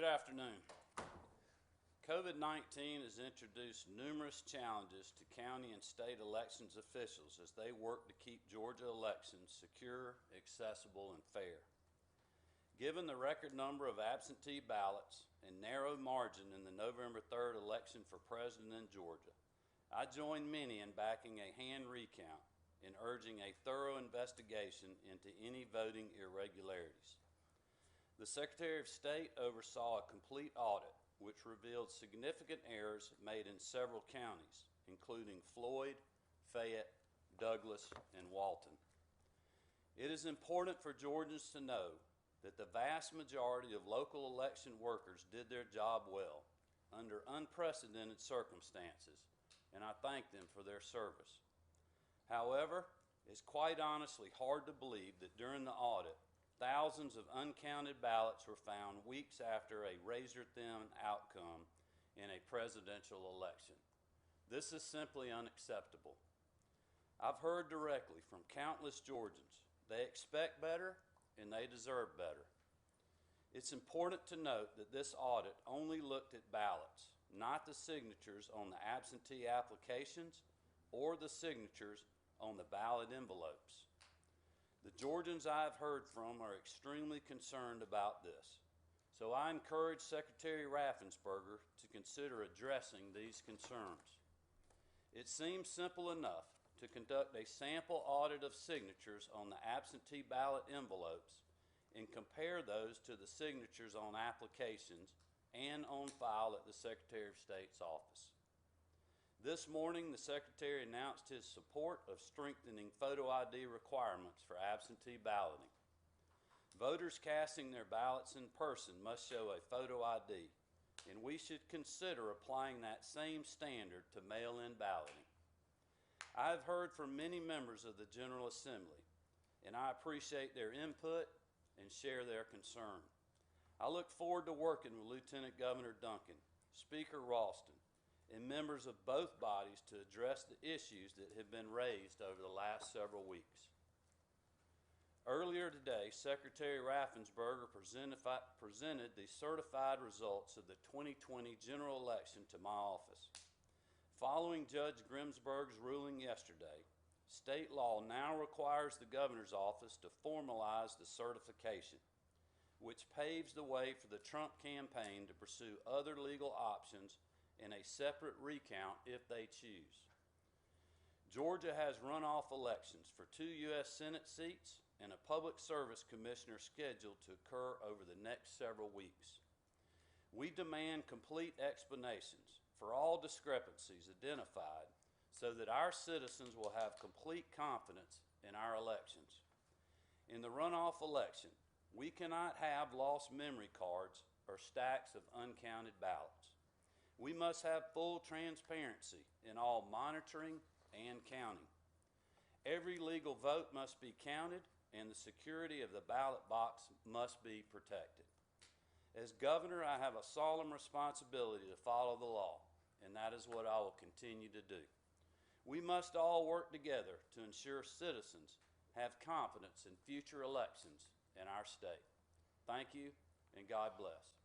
Good afternoon. COVID-19 has introduced numerous challenges to county and state elections officials as they work to keep Georgia elections secure, accessible, and fair. Given the record number of absentee ballots and narrow margin in the November 3rd election for president in Georgia, I join many in backing a hand recount and urging a thorough investigation into any voting irregularities. The Secretary of State oversaw a complete audit which revealed significant errors made in several counties, including Floyd, Fayette, Douglas, and Walton. It is important for Georgians to know that the vast majority of local election workers did their job well under unprecedented circumstances, and I thank them for their service. However, it's quite honestly hard to believe that during the audit, thousands of uncounted ballots were found weeks after a razor-thin outcome in a presidential election. This is simply unacceptable. I've heard directly from countless Georgians. They expect better and they deserve better. It's important to note that this audit only looked at ballots, not the signatures on the absentee applications or the signatures on the ballot envelopes. The Georgians I've heard from are extremely concerned about this, so I encourage Secretary Raffensperger to consider addressing these concerns. It seems simple enough to conduct a sample audit of signatures on the absentee ballot envelopes and compare those to the signatures on applications and on file at the Secretary of State's office. This morning, the Secretary announced his support of strengthening photo ID requirements for absentee balloting. Voters casting their ballots in person must show a photo ID, and we should consider applying that same standard to mail-in balloting. I have heard from many members of the General Assembly, and I appreciate their input and share their concern. I look forward to working with Lieutenant Governor Duncan, Speaker Ralston, and members of both bodies to address the issues that have been raised over the last several weeks. Earlier today, Secretary Raffensperger presented the certified results of the 2020 general election to my office. Following Judge Grimsberg's ruling yesterday, state law now requires the governor's office to formalize the certification, which paves the way for the Trump campaign to pursue other legal options in a separate recount if they choose. Georgia has runoff elections for 2 U.S. Senate seats and a Public Service Commissioner scheduled to occur over the next several weeks. We demand complete explanations for all discrepancies identified so that our citizens will have complete confidence in our elections. In the runoff election, we cannot have lost memory cards or stacks of uncounted ballots. We must have full transparency in all monitoring and counting. Every legal vote must be counted, and the security of the ballot box must be protected. As governor, I have a solemn responsibility to follow the law, and that is what I will continue to do. We must all work together to ensure citizens have confidence in future elections in our state. Thank you, and God bless.